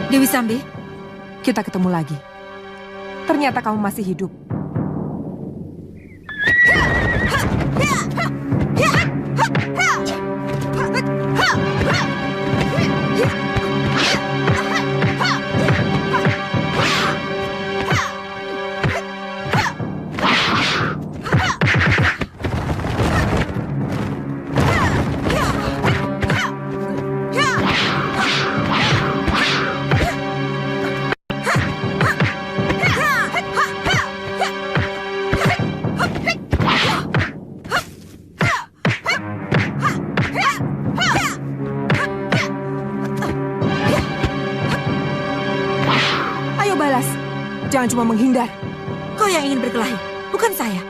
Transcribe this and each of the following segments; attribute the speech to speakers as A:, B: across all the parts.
A: Dewi Sambi,
B: Kita ketemu lagi. Ternyata kamu masih hidup. Jangan cuma menghindar.
A: kau yang ingin berkelahi, bukan saya.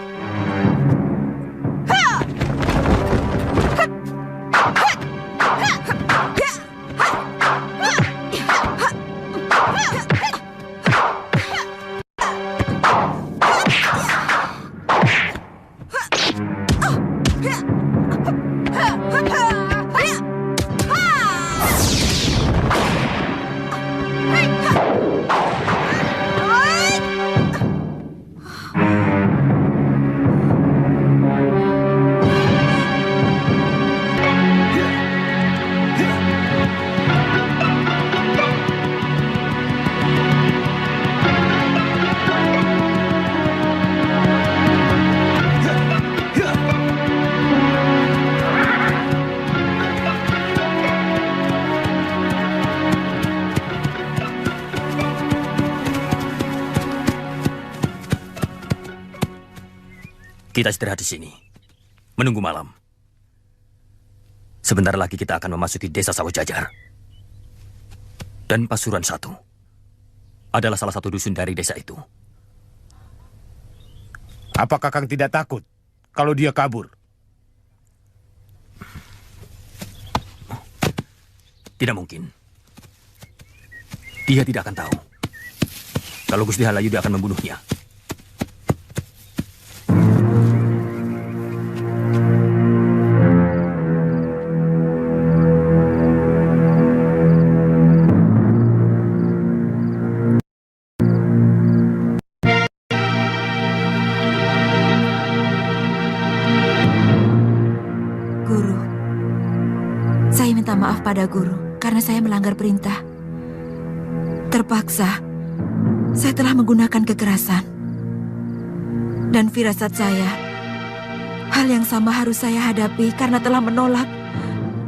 C: Kita istirahat di sini, menunggu malam. Sebentar lagi kita akan memasuki desa Sawah Jajar. Dan Pasuruan 1 adalah salah satu dusun dari desa itu.
D: Apa Kakang tidak takut kalau dia kabur?
C: Tidak mungkin. Dia tidak akan tahu kalau Gusti Halayuda akan membunuhnya.
A: Pada guru, karena saya melanggar perintah. Terpaksa, saya telah menggunakan kekerasan. Dan firasat saya, hal yang sama harus saya hadapi karena telah menolak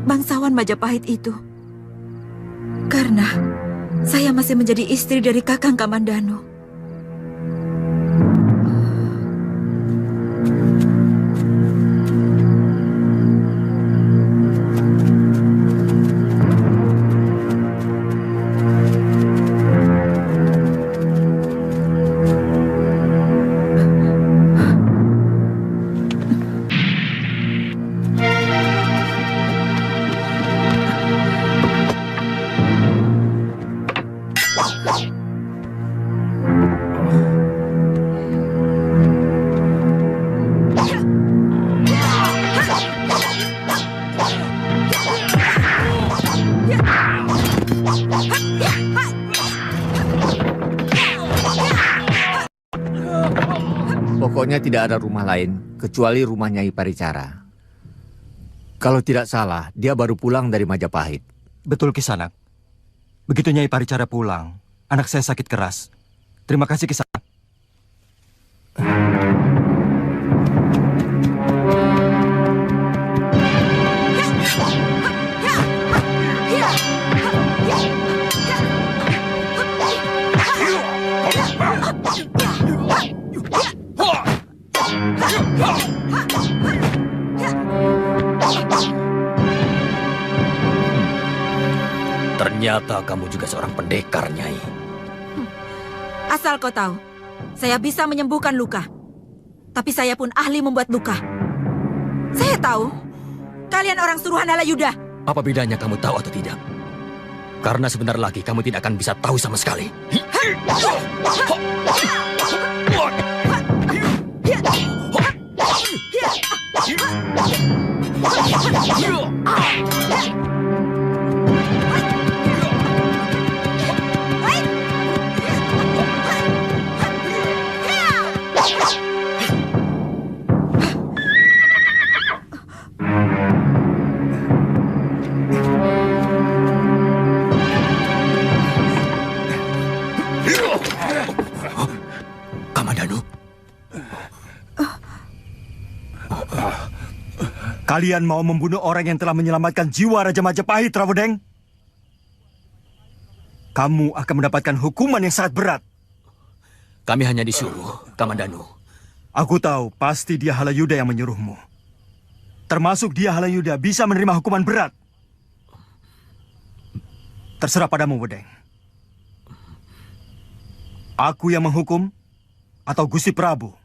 A: bangsawan Majapahit itu. Karena saya masih menjadi istri dari Kakang Kamandanu.
E: Pokoknya tidak ada rumah lain kecuali rumah Nyai Paricara. Kalau tidak salah, dia baru pulang dari Majapahit.
F: Betul, Kisanak. Begitu Nyai Paricara pulang, anak saya sakit keras. Terima kasih, Kisanak.
C: Ternyata kamu juga seorang pendekar, Nyai.
A: Asal kau tahu, saya bisa menyembuhkan luka. Tapi saya pun ahli membuat luka. Saya tahu, kalian orang suruhan Halayuda.
C: Apa bedanya kamu tahu atau tidak? Karena sebentar lagi kamu tidak akan bisa tahu sama sekali.
F: Kalian mau membunuh orang yang telah menyelamatkan jiwa Raja Majapahit, Rawodeng? Kamu akan mendapatkan hukuman yang sangat berat.
C: Kami hanya disuruh, Kamandanu.
F: Aku tahu pasti dia Halayuda yang menyuruhmu. Termasuk dia Halayuda bisa menerima hukuman berat. Terserah padamu, Wedeng. Aku yang menghukum atau Gusti Prabu?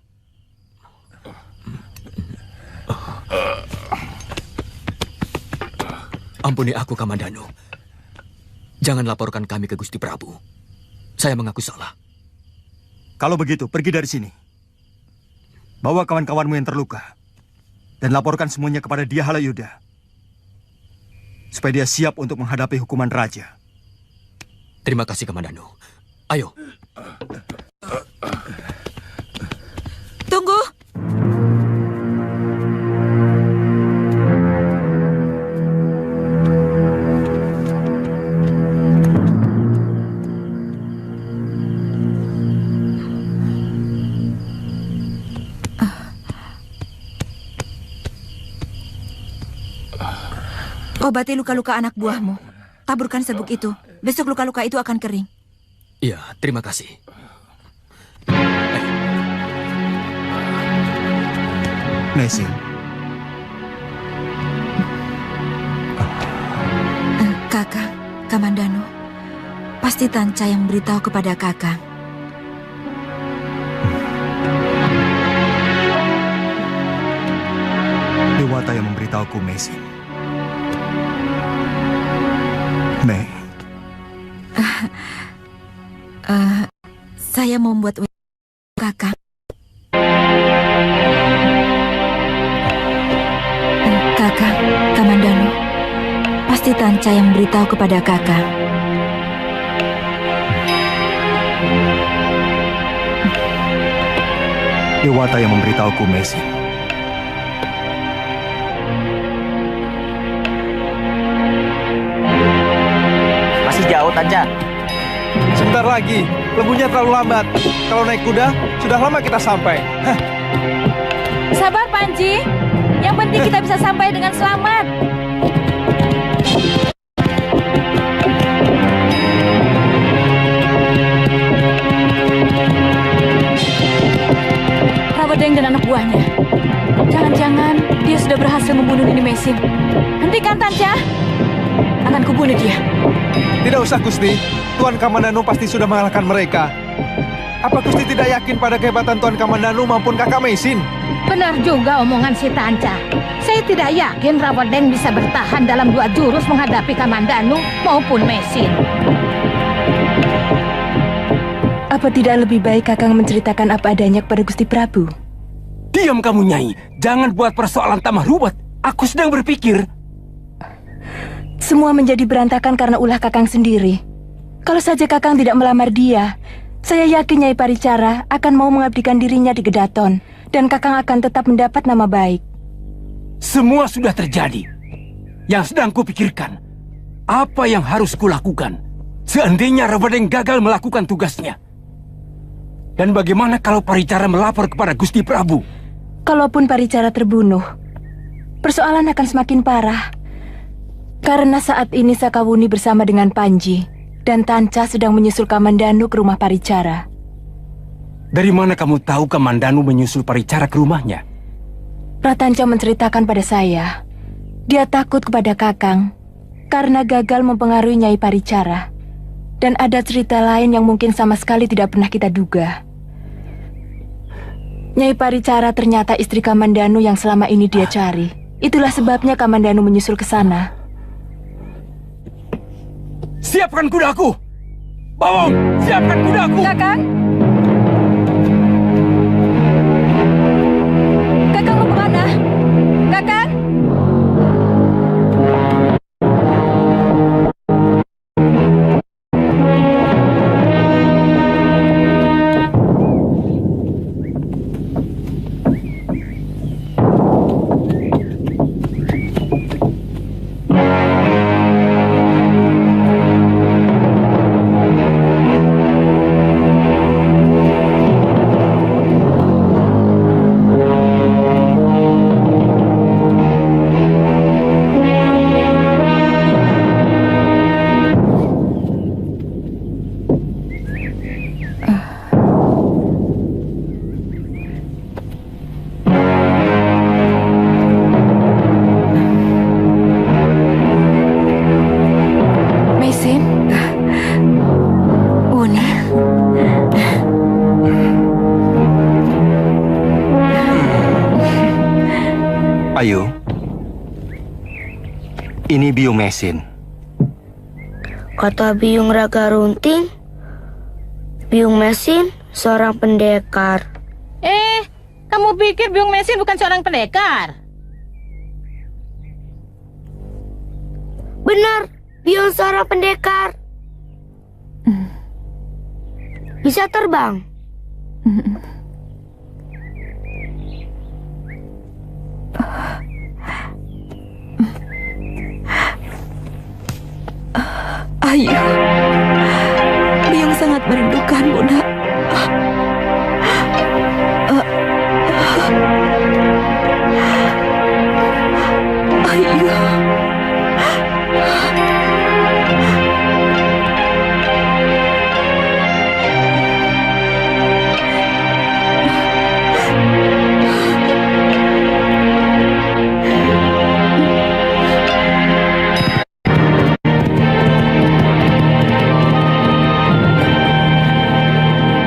C: Ampuni aku, Kamandanu. Jangan laporkan kami ke Gusti Prabu. Saya mengaku salah.
F: Kalau begitu, pergi dari sini. Bawa kawan-kawanmu yang terluka. Dan laporkan semuanya kepada dia Halayuda. Supaya dia siap untuk menghadapi hukuman raja.
C: Terima kasih, Kamandanu. Ayo.
A: Tunggu! Obati luka-luka anak buahmu. Taburkan serbuk itu. Besok luka-luka itu akan kering.
C: Iya, terima kasih.
F: Mesin.
A: Kakang, Kamandanu. Pasti Tanca yang memberitahu kepada Kakang.
F: Dewata yang memberitahuku, Mesin. Mei.
A: Saya mau membuat Kakang. Kakang, Kamandanu. Pasti Tanca yang memberitahu kepada Kakang.
F: Dewata yang memberitahuku, Mesin.
G: Masih jauh, Tanca.
H: Sebentar lagi, lembunya terlalu lambat. Kalau naik kuda, sudah lama kita sampai.
I: Sabar, Panji. Yang penting kita bisa sampai dengan selamat. Rawodeng dan anak buahnya. Jangan-jangan dia sudah berhasil membunuh Nini Mesin. Hentikan, Tanca. Akan kubunuh dia.
H: Tidak usah, Gusti. Tuan Kamandanu pasti sudah mengalahkan mereka. Apa Gusti tidak yakin pada kehebatan Tuan Kamandanu maupun kakak Mesin?
I: Benar juga omongan si Tanca. Saya tidak yakin Rawodeng bisa bertahan dalam 2 jurus menghadapi Kamandanu maupun Mesin.
B: Apa tidak lebih baik Kakang menceritakan apa adanya kepada Gusti Prabu?
J: Diam kamu, Nyai. Jangan buat persoalan tambah ruwet. Aku sedang berpikir.
B: Semua menjadi berantakan karena ulah Kakang sendiri. Kalau saja Kakang tidak melamar dia, saya yakin Nyai Paricara akan mau mengabdikan dirinya di Gedaton, dan Kakang akan tetap mendapat nama baik.
J: Semua sudah terjadi. Yang sedang kupikirkan, apa yang harus kulakukan seandainya Rawodeng gagal melakukan tugasnya? Dan bagaimana kalau Paricara melapor kepada Gusti Prabu?
B: Kalaupun Paricara terbunuh, persoalan akan semakin parah. Karena saat ini Sakawuni bersama dengan Panji dan Tanca sedang menyusul Kamandanu ke rumah Paricara.
J: Dari mana kamu tahu Kamandanu menyusul Paricara ke rumahnya?
B: Pratanca menceritakan pada saya, dia takut kepada Kakang karena gagal mempengaruhi Nyai Paricara. Dan ada cerita lain yang mungkin sama sekali tidak pernah kita duga. Nyai Paricara ternyata istri Kamandanu yang selama ini dia cari. Itulah sebabnya Kamandanu menyusul ke sana.
J: Siapkan kudaku! Bawong, siapkan kudaku!
I: Kakang? Kakang mau kemana? Kakang?
F: Ayu, ini Biung Mesin.
K: Kata Biung Raga Runting, Biung Mesin seorang pendekar.
I: Kamu pikir Biung Mesin bukan seorang pendekar?
K: Benar, Biung seorang pendekar. Bisa terbang.
A: Ayu, Biung sangat merindukanmu, nak. Ayu.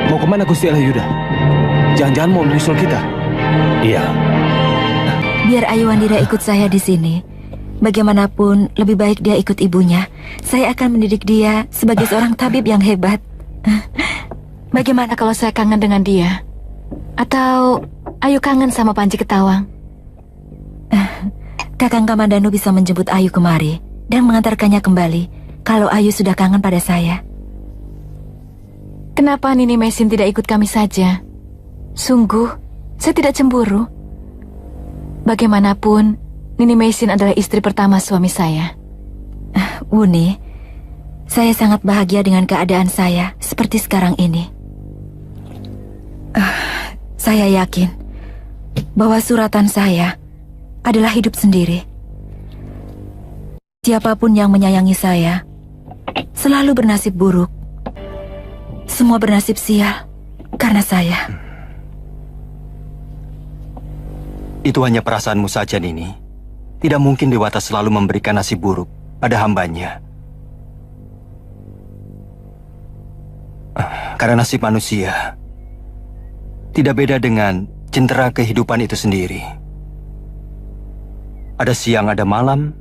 H: Mau kemana Gusti Alayuda? Jangan-jangan mau menyusul kita?
D: Iya.
A: Biar Ayu Wandira ikut saya di sini. Bagaimanapun, lebih baik dia ikut ibunya. Saya akan mendidik dia sebagai seorang tabib yang hebat.
B: Bagaimana kalau saya kangen dengan dia? Atau Ayu kangen sama Panji Ketawang?
A: Kakang Kamandanu bisa menjemput Ayu kemari dan mengantarkannya kembali kalau Ayu sudah kangen pada saya.
B: Kenapa Nini Mesin tidak ikut kami saja? Sungguh, saya tidak cemburu. Bagaimanapun, Nini Mesin adalah istri pertama suami saya.
A: Wuni, saya sangat bahagia dengan keadaan saya seperti sekarang ini. Saya yakin bahwa suratan saya adalah hidup sendiri. Siapapun yang menyayangi saya selalu bernasib buruk. Semua bernasib sial karena saya.
F: Itu hanya perasaanmu saja, Nini. Tidak mungkin Dewata selalu memberikan nasib buruk pada hambanya. Karena nasib manusia tidak beda dengan cendera kehidupan itu sendiri. Ada siang, ada malam,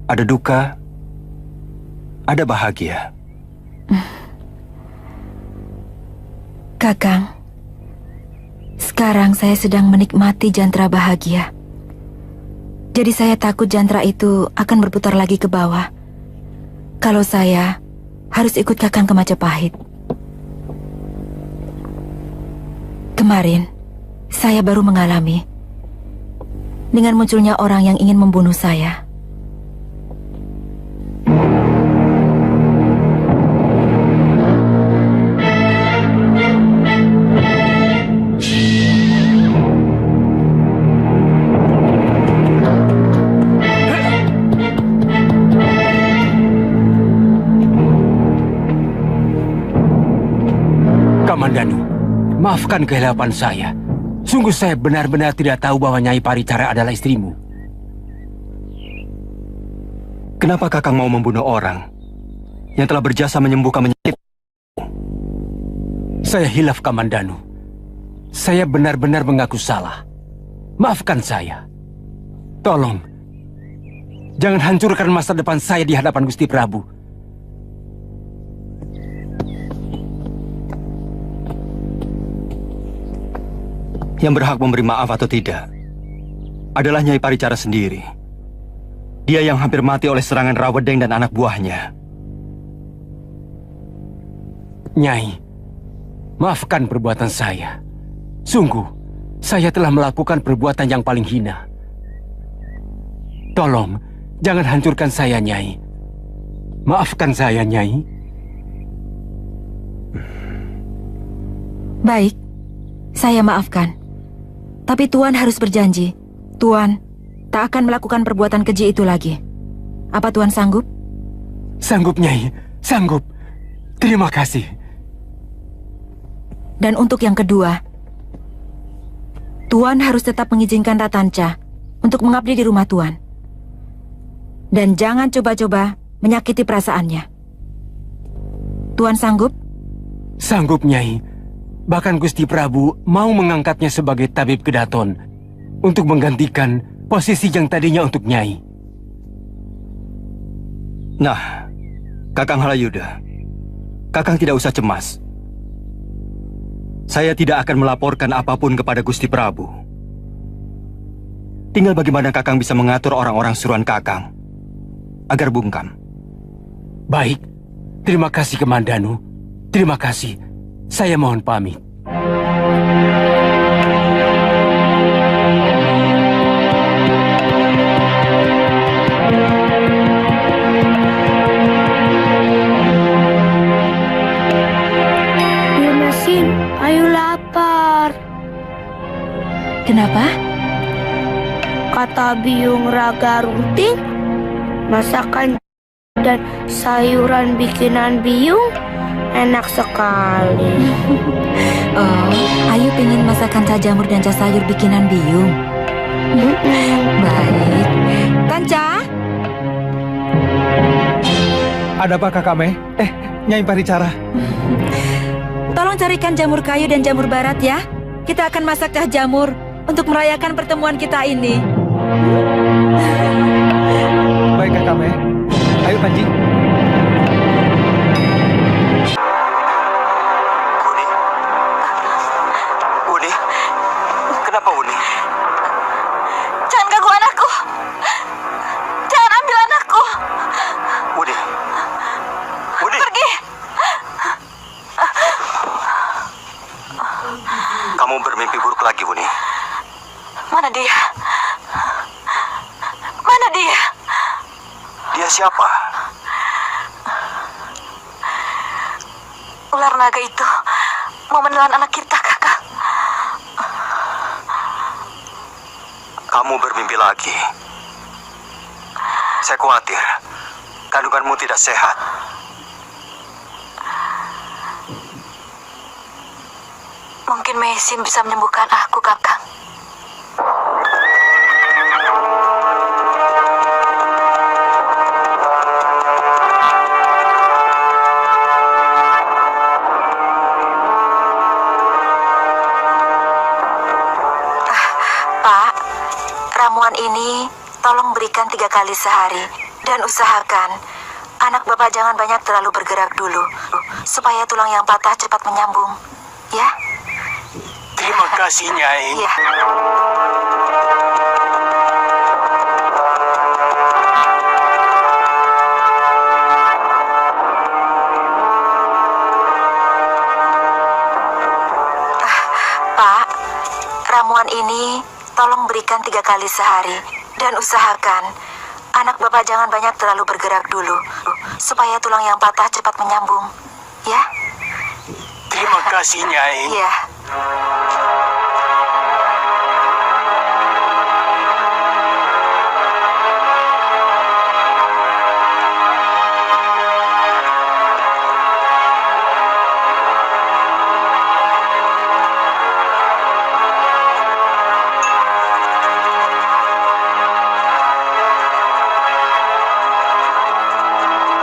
F: ada duka, ada bahagia.
A: Kakang, sekarang saya sedang menikmati jantera bahagia. Jadi saya takut jantera itu akan berputar lagi ke bawah. Kalau saya harus ikut Kakang ke Majapahit. Kemarin, saya baru mengalami dengan munculnya orang yang ingin membunuh saya.
J: Kamandanu, maafkan kehilapan saya. Sungguh saya benar-benar tidak tahu bahwa Nyai Paricara adalah istrimu.
F: Kenapa Kakang mau membunuh orang yang telah berjasa menyembuhkan penyakit?
J: Saya hilaf, Kamandanu. Saya benar-benar mengaku salah. Maafkan saya. Tolong, jangan hancurkan masa depan saya di hadapan Gusti Prabu.
F: Yang berhak memberi maaf atau tidak adalah Nyai Paricara sendiri. Dia yang hampir mati oleh serangan Rawedeng dan anak buahnya.
J: Nyai, maafkan perbuatan saya. Sungguh, saya telah melakukan perbuatan yang paling hina. Tolong, jangan hancurkan saya, Nyai. Maafkan saya, Nyai.
A: Baik, saya maafkan. Tapi Tuan harus berjanji, Tuan tak akan melakukan perbuatan keji itu lagi. Apa Tuan sanggup?
J: Sanggup, Nyai. Sanggup. Terima kasih.
A: Dan untuk yang kedua, Tuan harus tetap mengizinkan Ratanca untuk mengabdi di rumah Tuan. Dan jangan coba-coba menyakiti perasaannya. Tuan sanggup?
J: Sanggup, Nyai. Bahkan Gusti Prabu mau mengangkatnya sebagai tabib kedaton untuk menggantikan posisi yang tadinya untuk Nyai.
F: Nah, Kakang Halayuda, Kakang tidak usah cemas. Saya tidak akan melaporkan apapun kepada Gusti Prabu. Tinggal bagaimana Kakang bisa mengatur orang-orang suruhan Kakang agar bungkam.
J: Baik, terima kasih Kamandanu. Terima kasih. Saya mohon pamit.
K: Biung Mesin, ayo lapar.
A: Kenapa?
K: Kata Biung Raga Runting, masakan dan sayuran bikinan Biung enak sekali.
A: Oh, Ayu pengen masakan cah jamur dan cah sayur bikinan Biung. Baik. Tanca?
H: Ada apa Kakame? Nyai Paricara.
A: Tolong carikan jamur kayu dan jamur barat ya. Kita akan masak cah jamur untuk merayakan pertemuan kita ini.
H: Baik Kakame. Ayo Panji.
F: Uni, kenapa Uni?
A: Jangan ganggu anakku. Jangan ambil anakku.
F: Uni, Uni.
A: Pergi.
F: Kamu bermimpi buruk lagi, Uni.
A: Mana dia? Mana dia?
F: Dia siapa?
A: Ular naga itu mau menelan anak kita, Kakak.
F: Kamu bermimpi lagi. Saya khawatir kandunganmu tidak sehat.
A: Mungkin Mesin bisa menyembuhkan aku, Kakak. Pak, ramuan ini tolong berikan 3 kali sehari. Dan usahakan anak Bapak jangan banyak terlalu bergerak dulu, supaya tulang yang patah cepat menyambung. Ya?
J: Terima kasih, Nyai.
A: Ya. Pak, ramuan ini tolong berikan 3 kali sehari. Dan usahakan anak Bapak jangan banyak terlalu bergerak dulu, supaya tulang yang patah cepat menyambung. Ya?
J: Terima kasih, Nyai.
A: Iya.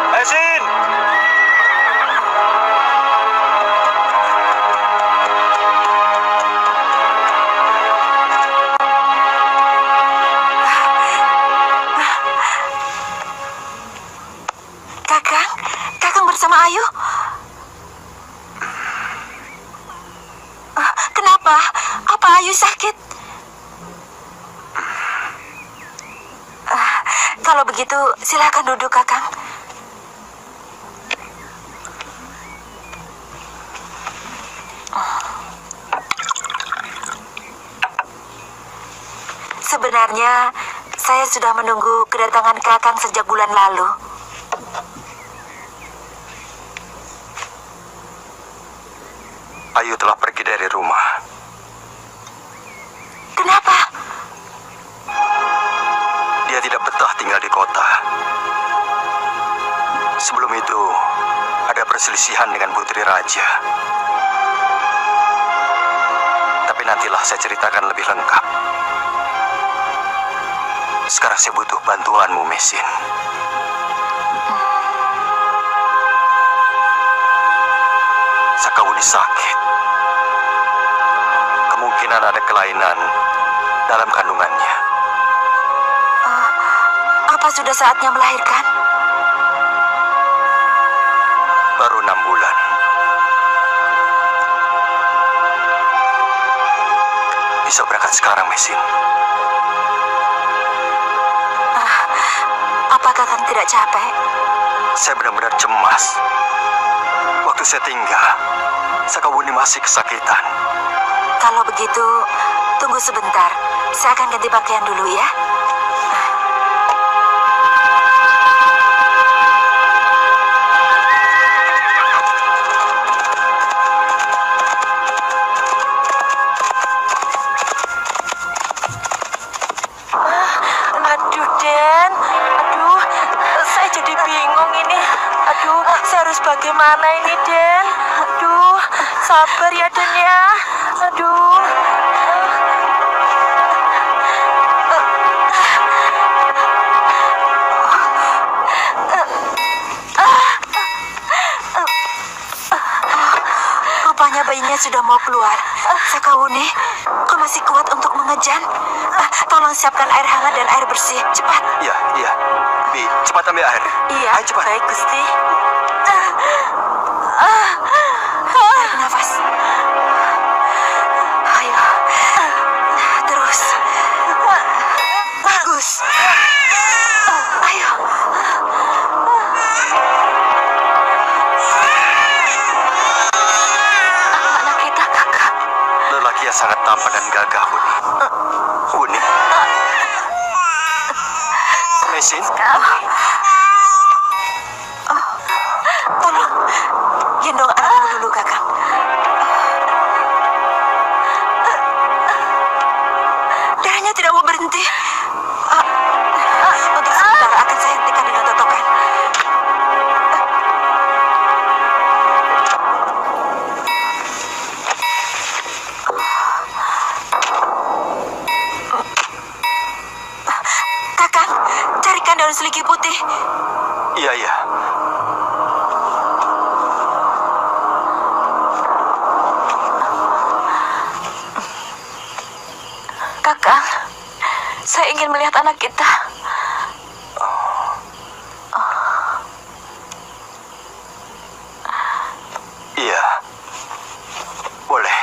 F: Mesin!
A: Kakang bersama Ayu. Kenapa? Apa Ayu sakit? Kalau begitu, silakan duduk, Kakang. Sebenarnya, saya sudah menunggu kedatangan Kakang sejak bulan lalu.
F: Ayu telah pergi dari rumah.
A: Kenapa?
F: Dia tidak betah tinggal di kota. Sebelum itu, ada perselisihan dengan putri raja. Tapi nantilah saya ceritakan lebih lengkap. Sekarang saya butuh bantuanmu, Mesin. Sakauni sakit. Kemungkinan ada kelainan dalam kandungan.
A: Apa sudah saatnya melahirkan?
F: Baru 6 bulan. Bisa berangkat sekarang, Mesin.
A: Apa Kakang tidak capek?
F: Saya benar-benar cemas. Waktu saya tinggal, Sakawuni masih kesakitan.
A: Kalau begitu, tunggu sebentar. Saya akan ganti pakaian dulu ya.
L: Aduh, Den. Aduh, saya jadi bingung ini. Aduh, saya harus bagaimana ini, Den? Aduh, sabar ya, Den ya. Aduh.
A: Rupanya bayinya sudah mau keluar. Sakawuni, kau masih kuat untuk mengejan? Tolong siapkan air hangat dan air bersih. Cepat.
F: Iya, iya. Bi, cepat ambil air.
L: Iya,
F: Ayo, cepat.
L: baik, Gusti.
A: Tarik nafas. Ayo. Terus. Bagus. Ayo.
L: Anak kita, Kakak.
F: Lelaki yang sangat tampan dan gagah, Uni. Uni? Mesin?
A: Tolong. Gendong anakmu dulu, Kakang. Darahnya tidak mau berhenti. Untuk sebentar akan saya hentikan dengan totokan. Kakang, carikan daun seliki putih.
F: Iya, iya.
L: Kakak, saya ingin melihat anak kita.
F: Iya. Boleh.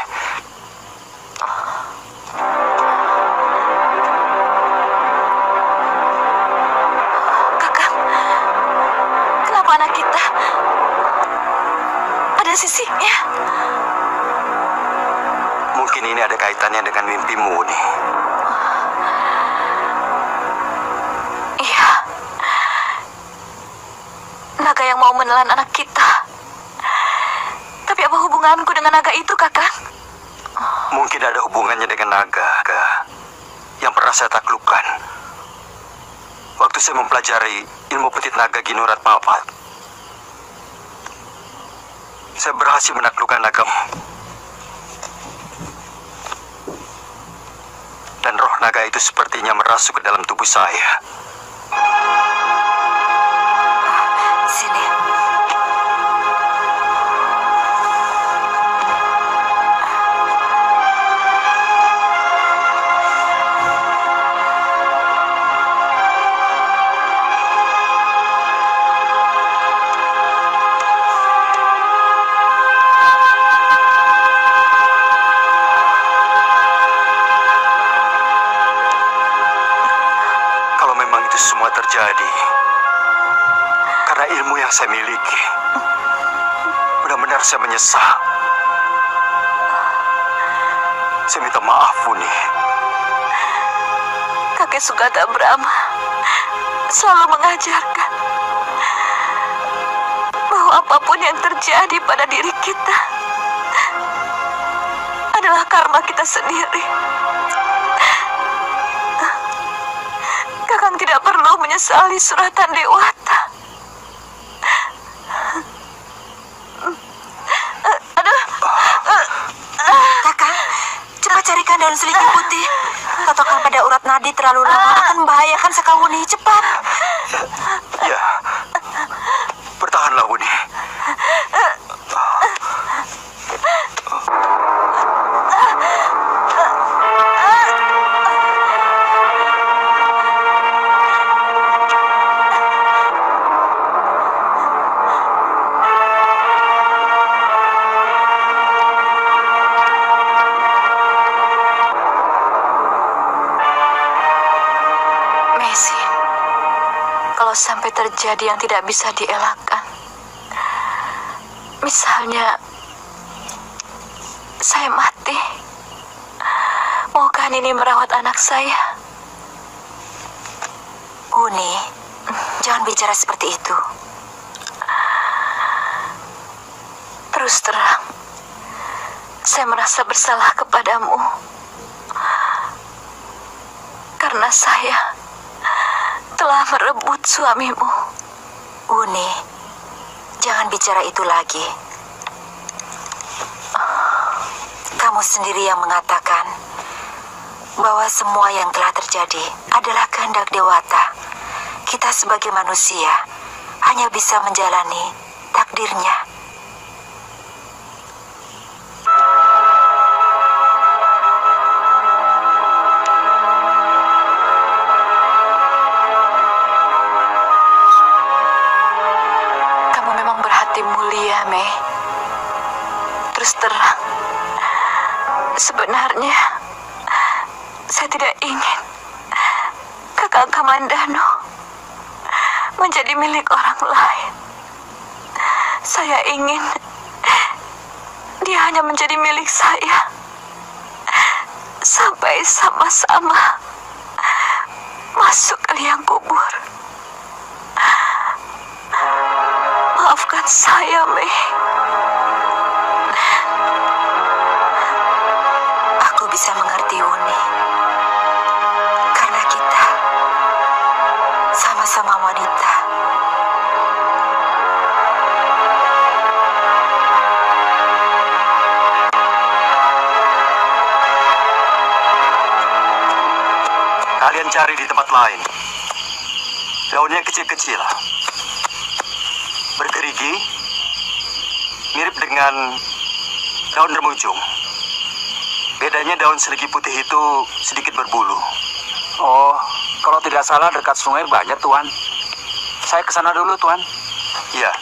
L: Kakak, kenapa anak kita ada sisiknya?
F: Mungkin ini ada kaitannya dengan mimpimu, Uni.
L: Iya. Naga yang mau menelan anak kita. Tapi apa hubunganku dengan naga itu, Kakak?
F: Mungkin ada hubungannya dengan naga yang pernah saya taklukkan. Waktu saya mempelajari ilmu petit naga Ginurat Mapat, saya berhasil menaklukkan naga. Dan roh naga itu sepertinya merasuk ke dalam tubuh saya.
A: Sini.
F: Kalau memang itu semua terjadi karena ilmu yang saya miliki, benar-benar saya menyesal. Saya minta maaf, Uni.
L: Kakek Sugata Brahma selalu mengajarkan bahwa apapun yang terjadi pada diri kita adalah karma kita sendiri. Kakang tidak perlu menyesali suratan Dewata.
A: Kakang, cepat carikan daun seliki putih. Totokan pada urat nadi terlalu lama akan membahayakan Sakawuni. Cepat.
F: Ya, bertahanlah, Uni.
L: sampai terjadi yang tidak bisa dielakkan, misalnya saya mati, maukah Nini merawat anak saya? Uni, jangan bicara seperti itu. Terus terang, saya merasa bersalah kepadamu. Karena saya telah merebut suamimu. Uni, jangan bicara itu lagi. Kamu sendiri yang mengatakan bahwa semua yang telah terjadi adalah kehendak Dewata. Kita sebagai manusia hanya bisa menjalani takdirnya. Kamu memang berhati mulia, Mei. Terus terang, sebenarnya saya tidak ingin Kakang Kamandanu menjadi milik orang lain. Saya ingin dia hanya menjadi milik saya sampai sama-sama masuk ke liang kubur. Maafkan saya, Mei. Aku bisa mengerti Uni. Karena kita sama-sama wanita.
F: Kalian cari di tempat lain. Daunnya kecil-kecil, bergerigi, mirip dengan daun remujung. Bedanya daun seligi putih itu sedikit berbulu.
G: Oh, kalau tidak salah dekat sungai banyak, Tuan. Saya ke sana dulu, Tuan.
F: Iya.